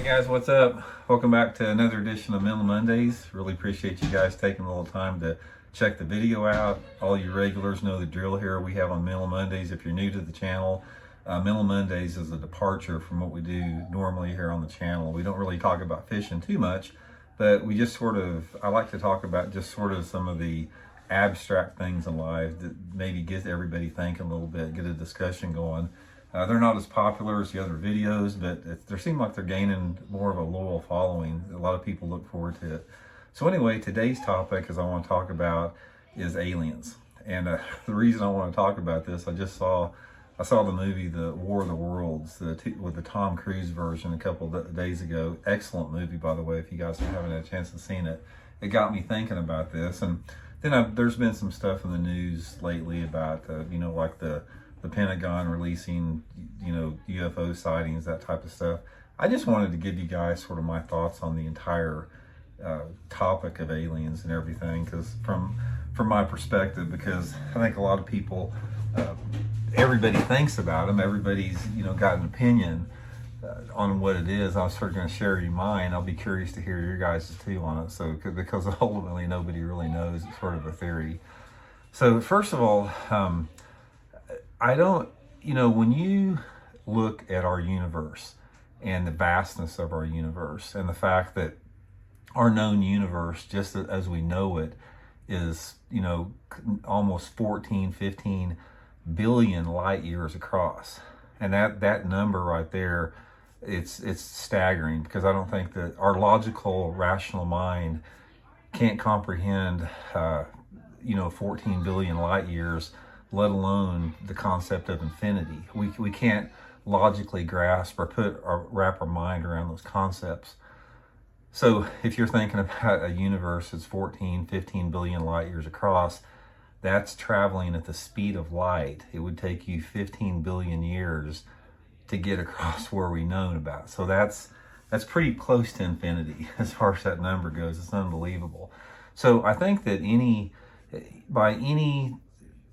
Guys, what's up? Welcome back to another edition of Mental Mondays. Really appreciate you guys taking a little time to check the video out. All you regulars know the drill here we have on Mental Mondays. If you're new to the channel, Mental Mondays is a departure from what we do normally here on the channel. We don't really talk about fishing too much, but we just I like to talk about just sort of some of the abstract things in life that maybe get everybody thinking a little bit, get a discussion going. They're not as popular as the other videos, but they seem like they're gaining more of a loyal following. A lot of people look forward to it. So anyway, today's topic, as I want to talk about, is aliens. And the reason I want to talk about this, I saw the movie The War of the Worlds with the Tom Cruise version a couple of days ago. Excellent movie, by the way, if you guys haven't had a chance to see it. It got me thinking about this. And then there's been some stuff in the news lately about, like the Pentagon releasing, UFO sightings, that type of stuff. I just wanted to give you guys sort of my thoughts on the entire topic of aliens and everything, because from my perspective, because I think a lot of people, everybody thinks about them. Everybody's, got an opinion on what it is. I was sort of going to share you mine. I'll be curious to hear your guys' too on it. So, because ultimately nobody really knows. It's sort of a theory. So first of all, when you look at our universe and the vastness of our universe and the fact that our known universe, just as we know it, is, almost 14, 15 billion light years across. And that number right there, it's staggering, because I don't think that our logical, rational mind can't comprehend, 14 billion light years, let alone the concept of infinity. We can't logically grasp or wrap our mind around those concepts. So if you're thinking about a universe that's 14, 15 billion light years across, that's traveling at the speed of light. It would take you 15 billion years to get across where we know about. So that's pretty close to infinity as far as that number goes. It's unbelievable. So I think that by any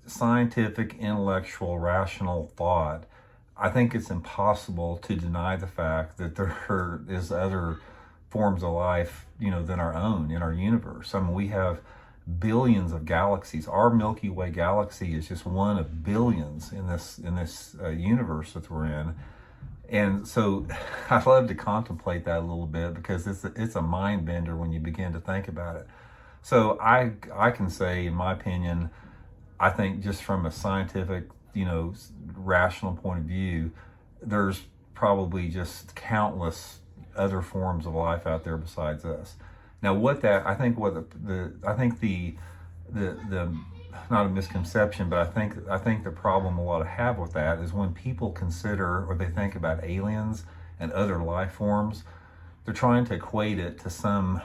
scientific, intellectual, rational thought, I think it's impossible to deny the fact that there is other forms of life, than our own in our universe. I mean, we have billions of galaxies. Our Milky Way galaxy is just one of billions in this universe that we're in. And so I love to contemplate that a little bit, because it's a mind bender when you begin to think about it. So I can say, in my opinion, I think just from a scientific, rational point of view, there's probably just countless other forms of life out there besides us. Now, I think the not a misconception, but I think the problem a lot of have with that is when people consider or they think about aliens and other life forms, they're trying to equate it to some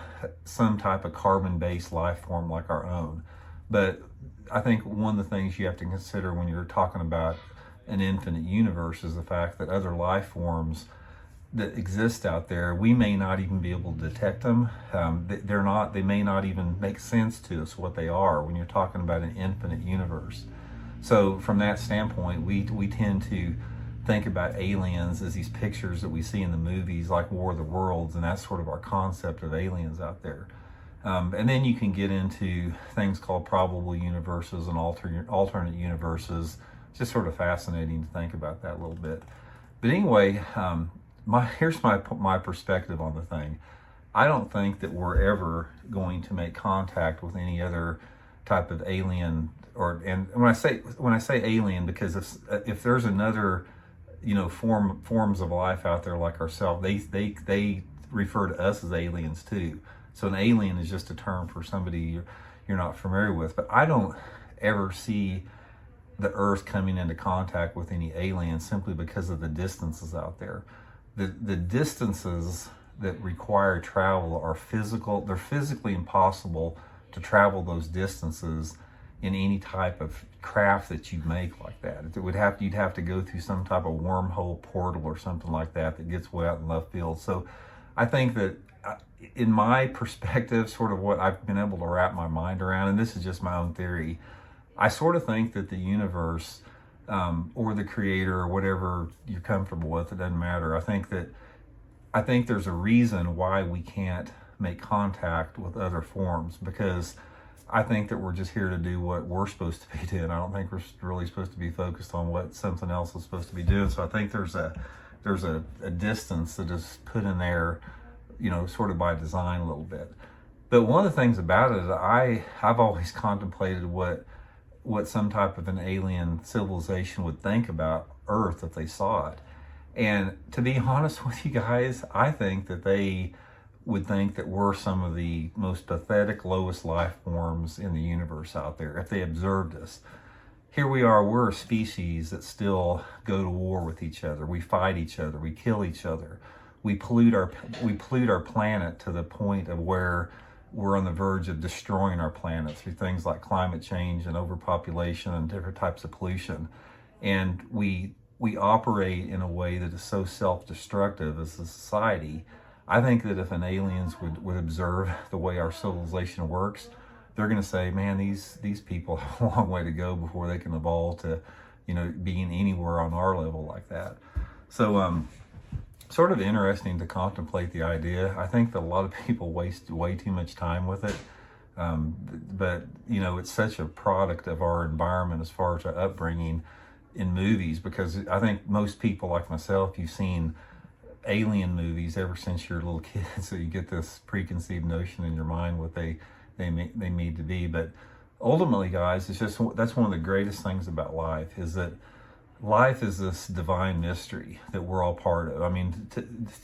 type of carbon-based life form like our own. But I think one of the things you have to consider when you're talking about an infinite universe is the fact that other life forms that exist out there, we may not even be able to detect them. They may not even make sense to us what they are when you're talking about an infinite universe. So from that standpoint, we tend to think about aliens as these pictures that we see in the movies like War of the Worlds, and that's sort of our concept of aliens out there. And then you can get into things called probable universes and alternate universes. It's just sort of fascinating to think about that a little bit. But anyway, here's my perspective on the thing. I don't think that we're ever going to make contact with any other type of alien, and when I say alien, because if there's another, forms of life out there like ourselves, they refer to us as aliens too. So an alien is just a term for somebody you're not familiar with. But I don't ever see the Earth coming into contact with any aliens simply because of the distances out there. The distances that require travel are physical. They're physically impossible to travel those distances in any type of craft that you make like that. You'd have to go through some type of wormhole portal or something like that gets way out in left field. So I think that in my perspective, sort of what I've been able to wrap my mind around, and this is just my own theory, I sort of think that the universe or the creator or whatever you're comfortable with, it doesn't matter. I think that I think there's a reason why we can't make contact with other forms, because I think that we're just here to do what we're supposed to be doing. I don't think we're really supposed to be focused on what something else is supposed to be doing. So I think there's a distance that is put in there, sort of by design a little bit. But one of the things about it, I've always contemplated what some type of an alien civilization would think about Earth if they saw it. And to be honest with you guys, I think that they would think that we're some of the most pathetic, lowest life forms in the universe out there if they observed us. Here we are, we're a species that still go to war with each other. We fight each other, we kill each other. We pollute our planet to the point of where we're on the verge of destroying our planet through things like climate change and overpopulation and different types of pollution. And we operate in a way that is so self-destructive as a society. I think that if an aliens would observe the way our civilization works, they're going to say, man, these people have a long way to go before they can evolve to, being anywhere on our level like that. So, sort of interesting to contemplate the idea. I think that a lot of people waste way too much time with it. But, it's such a product of our environment as far as our upbringing in movies, because I think most people like myself, you've seen alien movies ever since you're a little kid, so you get this preconceived notion in your mind what they need to be. But ultimately, guys, that's one of the greatest things about life, is that life is this divine mystery that we're all part of. I mean,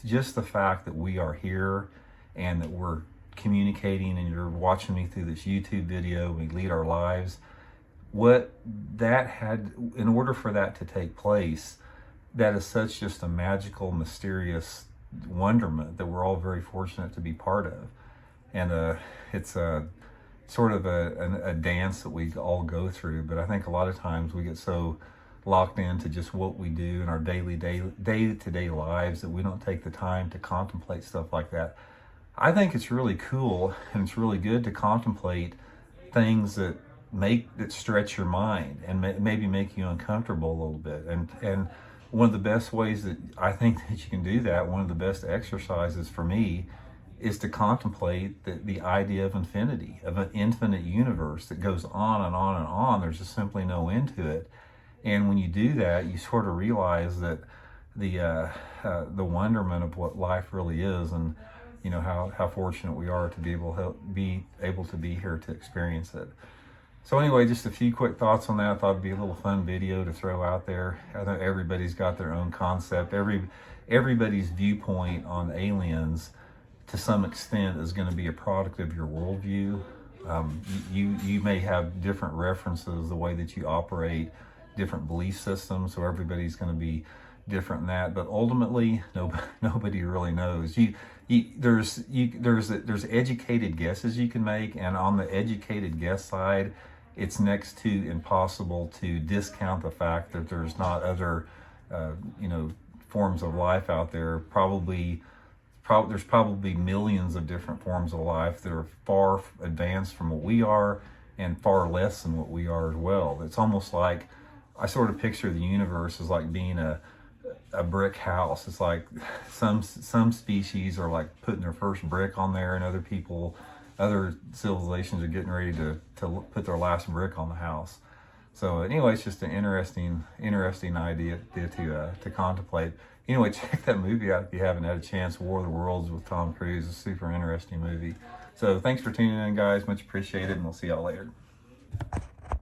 just the fact that we are here and that we're communicating and you're watching me through this YouTube video, we lead our lives. What that had, in order for that to take place, that is such just a magical, mysterious wonderment that we're all very fortunate to be part of. And it's a sort of a dance that we all go through. But I think a lot of times we get so locked into just what we do in our day-to-day lives that we don't take the time to contemplate stuff like that. I think it's really cool and it's really good to contemplate things that stretch your mind and maybe make you uncomfortable a little bit. And one of the best ways that I think that you can do that, one of the best exercises for me, is to contemplate the idea of infinity, of an infinite universe that goes on and on and on. There's just simply no end to it. And when you do that, you sort of realize that the wonderment of what life really is, and how fortunate we are to be able to be here to experience it. So anyway, just a few quick thoughts on that. I thought it'd be a little fun video to throw out there. I know everybody's got their own concept. Everybody's viewpoint on aliens, to some extent, is going to be a product of your worldview. You may have different references, the way that you operate, different belief systems, so everybody's going to be different in that. But ultimately, nobody really knows. There's educated guesses you can make, and on the educated guess side, it's next to impossible to discount the fact that there's not other, forms of life out there. There's probably millions of different forms of life that are far advanced from what we are, and far less than what we are as well. It's almost like, I sort of picture the universe as like being a brick house. It's like some species are like putting their first brick on there, and other civilizations are getting ready to put their last brick on the house. So anyway, it's just an interesting idea to contemplate. Anyway, check that movie out if you haven't had a chance. War of the Worlds with Tom Cruise, a super interesting movie. So thanks for tuning in, guys. Much appreciated, and we'll see y'all later.